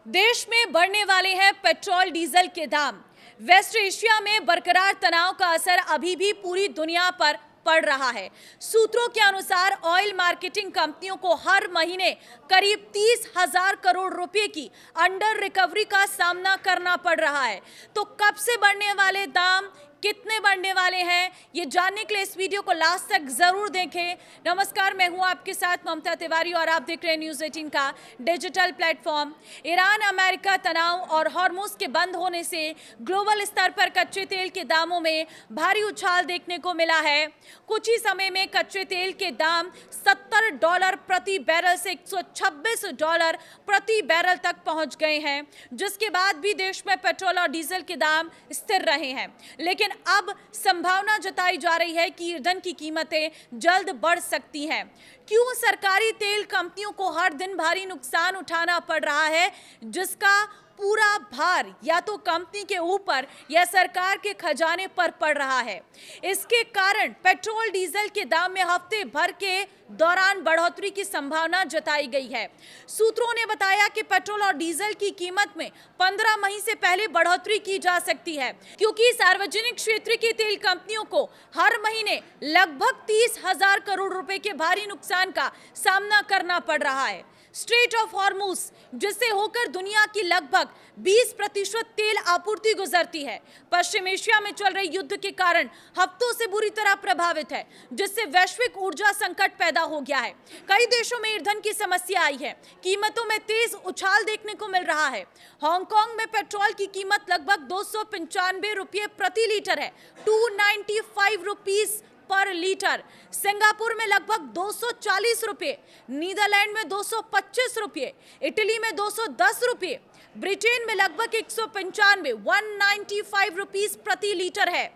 देश में बढ़ने वाले हैं पेट्रोल डीजल के दाम। वेस्ट एशिया में बरकरार तनाव का असर अभी भी पूरी दुनिया पर पड़ रहा है। सूत्रों के अनुसार ऑयल मार्केटिंग कंपनियों को हर महीने करीब 30,000 करोड़ रुपए की अंडर रिकवरी का सामना करना पड़ रहा है। तो कब से बढ़ने वाले दाम, कितने बढ़ने वाले हैं, ये जानने के लिए इस वीडियो को लास्ट तक जरूर देखें। नमस्कार, मैं हूं आपके साथ ममता तिवारी और आप देख रहे हैं न्यूज़ 18 का डिजिटल प्लेटफॉर्म। ईरान अमेरिका तनाव और हॉर्मुज के बंद होने से ग्लोबल स्तर पर कच्चे तेल के दामों में भारी उछाल देखने को मिला है। कुछ ही समय में कच्चे तेल के दाम $70 प्रति बैरल से $126 प्रति बैरल तक पहुंच गए हैं, जिसके बाद भी देश में पेट्रोल और डीजल के दाम स्थिर रहे हैं। लेकिन अब संभावना जताई जा रही है कि ईंधन की कीमतें जल्द बढ़ सकती हैं। क्यों सरकारी तेल कंपनियों को हर दिन भारी नुकसान उठाना पड़ रहा है, जिसका पूरा भार या तो कंपनी के ऊपर या सरकार के खजाने पर पड़ रहा है। इसके कारण पेट्रोल डीजल के दाम में हफ्ते भर के दौरान बढ़ोतरी की संभावना जताई गई है। सूत्रों ने बताया कि पेट्रोल और डीजल की कीमत में 15 मई से पहले बढ़ोतरी की जा सकती है, क्योंकि सार्वजनिक क्षेत्र की तेल कंपनियों को हर महीने लगभग 30,000 करोड़ रुपए के भारी नुकसान का सामना करना पड़ रहा है। स्ट्रेट ऑफ हॉर्मुज, जिससे होकर दुनिया की लगभग 20% तेल आपूर्ति गुजरती है, पश्चिम एशिया में चल रहे युद्ध के कारण हफ्तों से बुरी तरह प्रभावित है, जिससे वैश्विक ऊर्जा संकट पैदा हो गया है। कई देशों में ईंधन की समस्या आई है, कीमतों में तेज उछाल देखने को मिल रहा है। हांगकांग में पेट्रोल की कीमत लगभग 295 रुपये प्रति लीटर है, 295 रुपीज पर लीटर। सिंगापुर में लगभग 240 रुपये, नीदरलैंड में 225 रुपये, इटली में 210 रुपये, ब्रिटेन में लगभग 195 195 रुपीस प्रति लीटर है।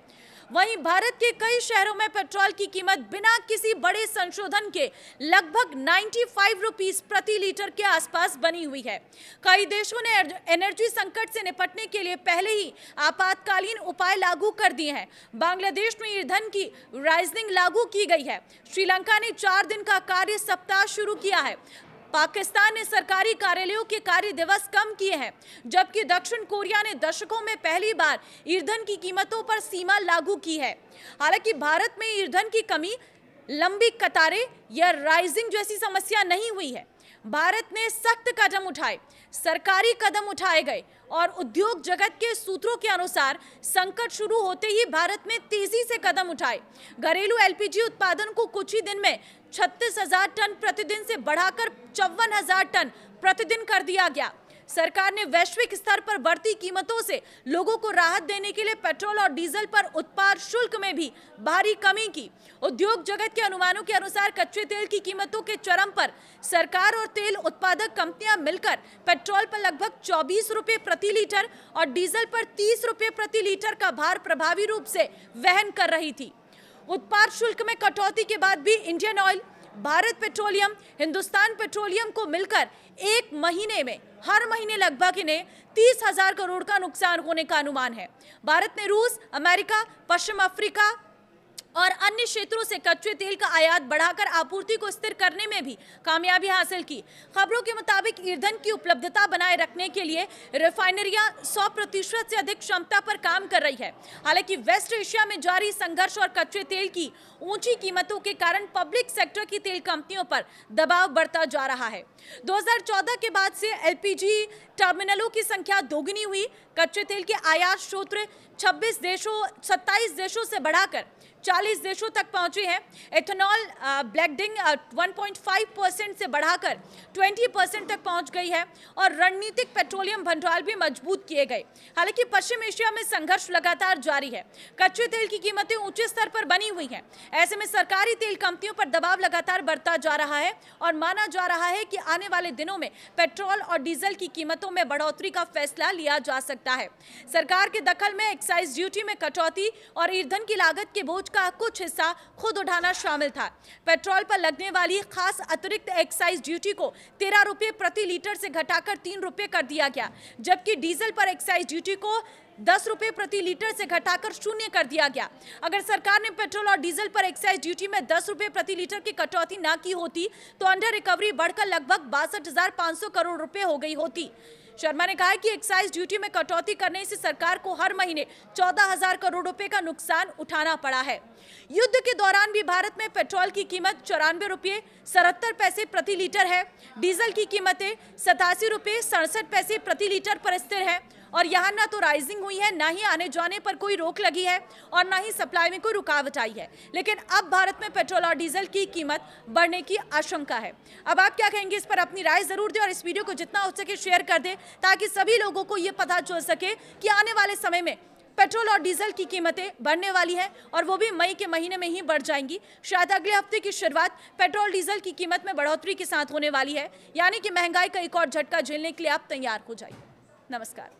वहीं भारत के कई शहरों में पेट्रोल की कीमत बिना किसी बड़े संशोधन के लगभग 95 रुपीस प्रति लीटर के आसपास बनी हुई है। कई देशों ने एनर्जी संकट से निपटने के लिए पहले ही आपातकालीन उपाय लागू कर दिए हैं। बांग्लादेश में ईंधन की राइजिंग लागू की गई है। श्रीलंका ने 4 दिन का कार्य सप्ताह शुरू किया है। पाकिस्तान ने सरकारी कार्यालयों के कार्य दिवस कम किए हैं, जबकि दक्षिण कोरिया ने दशकों में पहली बार ईंधन की कीमतों पर सीमा लागू की है। हालांकि भारत में ईंधन की कमी, लंबी कतारें या राइजिंग जैसी समस्या नहीं हुई है। भारत ने सख्त कदम उठाए, सरकारी कदम उठाए गए और उद्योग जगत के सूत्रों के अनुसार संकट शुरू होते ही भारत ने तेजी से कदम उठाए। घरेलू एलपीजी उत्पादन को कुछ ही दिन में 36,000 टन प्रतिदिन से बढ़ाकर 54,000 टन प्रतिदिन कर दिया गया। सरकार ने वैश्विक स्तर पर बढ़ती कीमतों से लोगों को राहत देने के लिए पेट्रोल और डीजल पर उत्पाद शुल्क में भी भारी कमी की। उद्योग जगत के अनुमानों के अनुसार कच्चे तेल की कीमतों के चरम पर सरकार और तेल उत्पादक कंपनियां मिलकर पेट्रोल पर लगभग 24 रुपये प्रति लीटर और डीजल पर 30 रुपये प्रति लीटर का भार प्रभावी रूप से वहन कर रही थी। उत्पाद शुल्क में कटौती के बाद भी Indian oil, Bharat petroleum, Hindustan petroleum को मिलकर एक महीने में हर महीने लगभग इन्हें 30,000 करोड़ का नुकसान होने का अनुमान है। भारत ने रूस, अमेरिका, पश्चिम अफ्रीका और अन्य क्षेत्रों से कच्चे तेल का आयात बढ़ाकर आपूर्ति को स्थिर करने में भी कामयाबी हासिल की। खबरों के मुताबिक ईंधन की उपलब्धता बनाए रखने के लिए रिफाइनरियां 100% से अधिक क्षमता पर काम कर रही है। हालांकि वेस्ट एशिया में जारी संघर्ष और कच्चे तेल की ऊंची कीमतों के कारण पब्लिक सेक्टर की तेल कंपनियों पर दबाव बढ़ता जा रहा है। 2014 के बाद से एलपीजी टर्मिनलों की संख्या दोगुनी हुई। कच्चे तेल के आयात स्रोत 27 देशों से बढ़ाकर 40 देशों तक पहुंचे हैं। एथेनॉल ब्लेंडिंग 1.5% से बढ़ाकर 20% तक पहुंच गई है और रणनीतिक पेट्रोलियम भंडार भी मजबूत किए गए। हालांकि पश्चिम एशिया में संघर्ष लगातार जारी है। कच्चे तेल की कीमतें ऊंचे स्तर पर बनी हुई हैं। ऐसे में सरकारी तेल कंपनियों पर दबाव लगातार बढ़ता जा रहा है और माना जा रहा है कि आने वाले दिनों में पेट्रोल और डीजल की कीमतों में बढ़ोतरी का फैसला लिया जा सकता है। सरकार के दखल में एक्साइज ड्यूटी में कटौती और ईंधन की लागत के बोझ का कुछ हिस्सा खुद उठाना शामिल था। पेट्रोल पर लगने वाली खास अतिरिक्त एक्साइज ड्यूटी को 13 रुपये प्रति लीटर से घटाकर 3 रुपये कर दिया गया, जबकि डीजल पर एक्साइज ड्यूटी को 10 रुपये प्रति लीटर से घटाकर 0 कर दिया गया। अगर सरकार ने पेट्रोल और डीजल पर एक्साइज ड्यूटी में 10 रुपये प्रति लीटर की कटौती न की होती तो अंडर रिकवरी बढ़कर लगभग 62,500 करोड़ रुपए हो गई होती। शर्मा ने कहा कि एक्साइज ड्यूटी में कटौती करने से सरकार को हर महीने 14,000 करोड़ रुपए का नुकसान उठाना पड़ा है। युद्ध के दौरान भी भारत में पेट्रोल की कीमत 94 रुपये 77 पैसे प्रति लीटर है। डीजल की कीमतें 87 रुपये 67 पैसे प्रति लीटर पर स्थिर है और यहाँ न तो राइजिंग हुई है, ना ही आने जाने पर कोई रोक लगी है और ना ही सप्लाई में कोई रुकावट आई है। लेकिन अब भारत में पेट्रोल और डीजल की कीमत बढ़ने की आशंका है। अब आप क्या कहेंगे, इस पर अपनी राय जरूर दें और इस वीडियो को जितना हो सके शेयर कर दें ताकि सभी लोगों को ये पता चल सके कि आने वाले समय में पेट्रोल और डीजल की कीमतें बढ़ने वाली हैं और वो भी मई के महीने में ही बढ़ जाएंगी। शायद अगले हफ्ते की शुरुआत पेट्रोल डीजल की कीमत में बढ़ोतरी के साथ होने वाली है, यानी कि महंगाई का एक और झटका झेलने के लिए आप तैयार हो जाइए। नमस्कार।